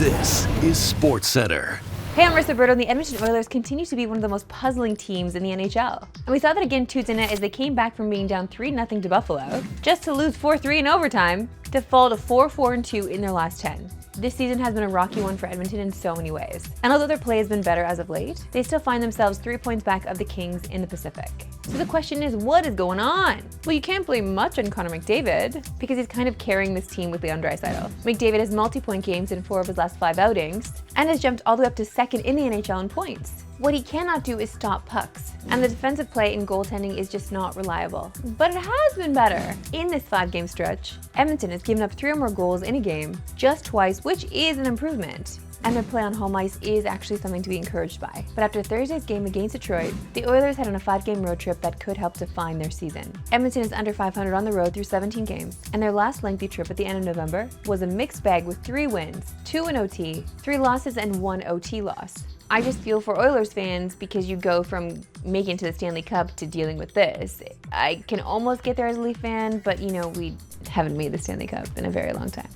This is Sportscentre. Hey, I'm Marissa Berto, and the Edmonton Oilers continue to be one of the most puzzling teams in the NHL. And we saw that again Tuesday night as they came back from being down 3-0 to Buffalo, just to lose 4-3 in overtime, to fall to 4-4-2 in their last 10. This season has been a rocky one for Edmonton in so many ways. And although their play has been better as of late, they still find themselves 3 points back of the Kings in the Pacific. So the question is, what is going on? Well, you can't blame much on Connor McDavid, because he's kind of carrying this team with Leon Draisaitl. McDavid has multi-point games in 4 of his last 5 outings, and has jumped all the way up to second in the NHL in points. What he cannot do is stop pucks, and the defensive play and goaltending is just not reliable. But it has been better. In this 5-game stretch, Edmonton has given up 3 or more goals in a game just twice, which is an improvement. And their play on home ice is actually something to be encouraged by. But after Thursday's game against Detroit, the Oilers head on a 5-game road trip that could help define their season. Edmonton is under 500 on the road through 17 games, and their last lengthy trip at the end of November was a mixed bag with 3 wins, 2 in OT, 3 losses, and 1 OT loss. I just feel for Oilers fans because you go from making it to the Stanley Cup to dealing with this. I can almost get there as a Leaf fan, but we haven't made the Stanley Cup in a very long time.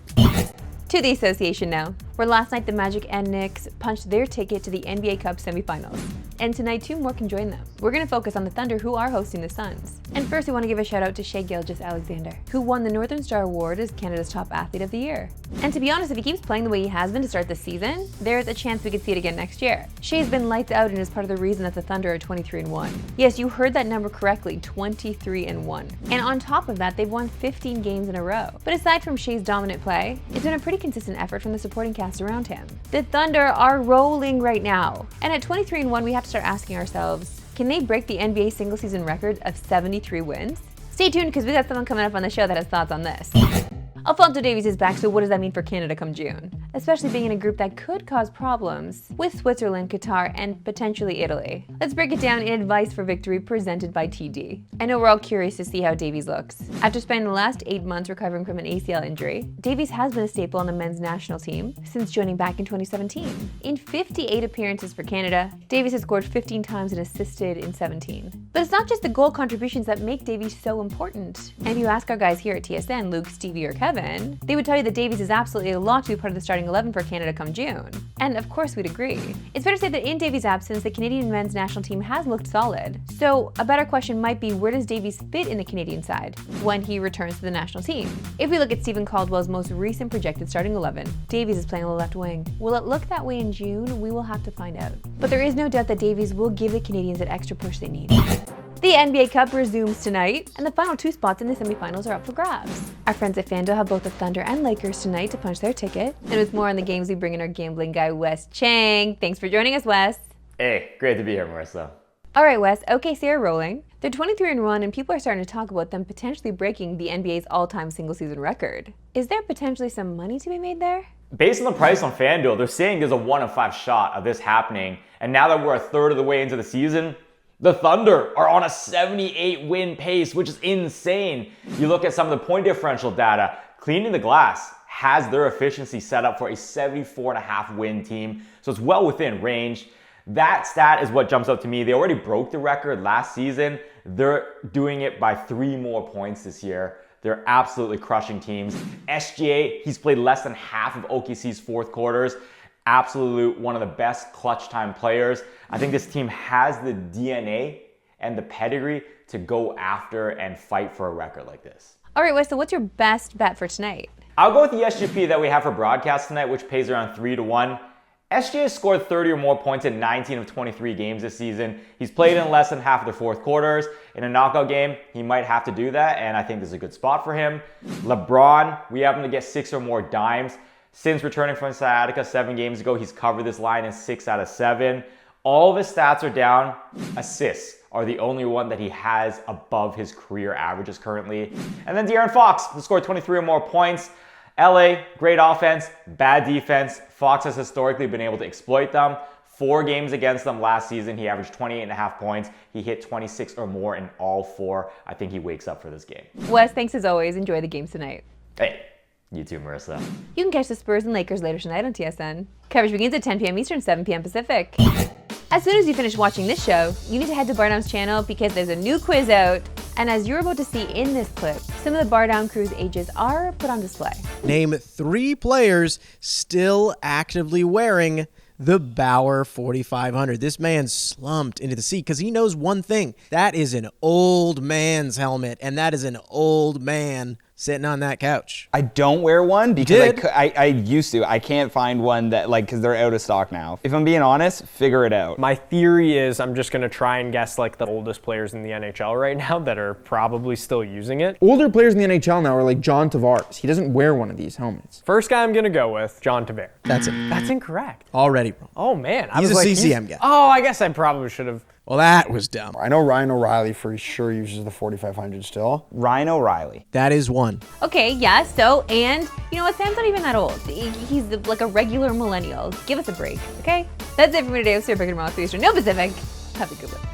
To the association now, where last night the Magic and Knicks punched their ticket to the NBA Cup semifinals. And tonight 2 more can join them. We're going to focus on the Thunder, who are hosting the Suns. And first we want to give a shout out to Shai Gilgeous-Alexander, who won the Northern Star Award as Canada's top athlete of the year. And to be honest, if he keeps playing the way he has been to start the season, there's a chance we could see it again next year. Shai's been lights out and is part of the reason that the Thunder are 23-1. Yes, you heard that number correctly, 23-1. And on top of that, they've won 15 games in a row. But aside from Shai's dominant play, it's been a pretty consistent effort from the supporting cast around him. The Thunder are rolling right now. And at 23-1, we have to start asking ourselves, can they break the NBA single-season record of 73 wins? Stay tuned, because we got someone coming up on the show that has thoughts on this. Alphonso Davies is back, so what does that mean for Canada come June? Especially being in a group that could cause problems with Switzerland, Qatar, and potentially Italy. Let's break it down in Advice for Victory presented by TD. I know we're all curious to see how Davies looks. After spending the last 8 months recovering from an ACL injury, Davies has been a staple on the men's national team since joining back in 2017. In 58 appearances for Canada, Davies has scored 15 times and assisted in 17. But it's not just the goal contributions that make Davies so important. And if you ask our guys here at TSN, Luke, Stevie, or Kevin, they would tell you that Davies is absolutely a lock to be part of the starting 11 for Canada come June. And of course we'd agree. It's fair to say that in Davies' absence, the Canadian men's national team has looked solid. So a better question might be, where does Davies fit in the Canadian side when he returns to the national team? If we look at Stephen Caldwell's most recent projected starting 11, Davies is playing on the left wing. Will it look that way in June? We will have to find out. But there is no doubt that Davies will give the Canadians that extra push they need. The NBA Cup resumes tonight, and the final 2 spots in the semifinals are up for grabs. Our friends at FanDuel have both the Thunder and Lakers tonight to punch their ticket. And with more on the games, we bring in our gambling guy, Wes Chang. Thanks for joining us, Wes. Hey, great to be here, Marissa. All right, Wes, OKC are rolling. They're 23-1, and people are starting to talk about them potentially breaking the NBA's all-time single-season record. Is there potentially some money to be made there? Based on the price on FanDuel, they're saying there's a 1 in 5 shot of this happening. And now that we're a third of the way into the season, the Thunder are on a 78-win pace, which is insane. You look at some of the point differential data, cleaning the glass has their efficiency set up for a 74.5 win team, so it's well within range. That stat is what jumps up to me. They already broke the record last season. They're doing it by 3 more points this year. They're absolutely crushing teams. SGA, he's played less than half of OKC's 4th quarters. Absolute one of the best clutch time players. I think this team has the DNA and the pedigree to go after and fight for a record like this. All right, Wes, so what's your best bet for tonight? I'll go with the SGP that we have for broadcast tonight, which pays around 3-1. SGA has scored 30 or more points in 19 of 23 games this season. He's played in less than half of the 4th quarters. In a knockout game, he might have to do that, and I think this is a good spot for him. LeBron, we have him to get 6 or more dimes. Since returning from sciatica 7 games ago, he's covered this line in 6 out of 7. All of his stats are down. Assists are the only one that he has above his career averages currently. And then De'Aaron Fox, who scored 23 or more points. LA, great offense, bad defense. Fox has historically been able to exploit them. 4 games against them last season, he averaged 28.5 points. He hit 26 or more in all 4. I think he wakes up for this game. Wes, thanks as always. Enjoy the games tonight. Hey. You too, Marissa. You can catch the Spurs and Lakers later tonight on TSN. Coverage begins at 10 p.m. Eastern, 7 p.m. Pacific. As soon as you finish watching this show, you need to head to Barnum's channel because there's a new quiz out And as you're about to see in this clip, some of the bar down crew's ages are put on display. Name 3 players still actively wearing the Bauer 4500. This man slumped into the seat because he knows one thing. That is an old man's helmet, and that is an old man sitting on that couch. I don't wear one because did? I used to. I can't find one that, like, because they're out of stock now. If I'm being honest, figure it out. My theory is I'm just going to try and guess like the oldest players in the NHL right now that are probably still using it. Older players in the NHL now are like John Tavares. He doesn't wear one of these helmets. First guy I'm going to go with, John Tavares. That's it. That's incorrect. Already wrong. Oh, man. I He's was a like, CCM guy. Oh, I guess I probably should have. Well, that was dumb. I know Ryan O'Reilly for sure uses the 4500 still. Ryan O'Reilly. That is one. Okay, yeah, so, and you know what, Sam's not even that old. He's like a regular millennial. Give us a break, okay? That's it for me today. I'm Sarah Pickett, Pacific. Have a good one.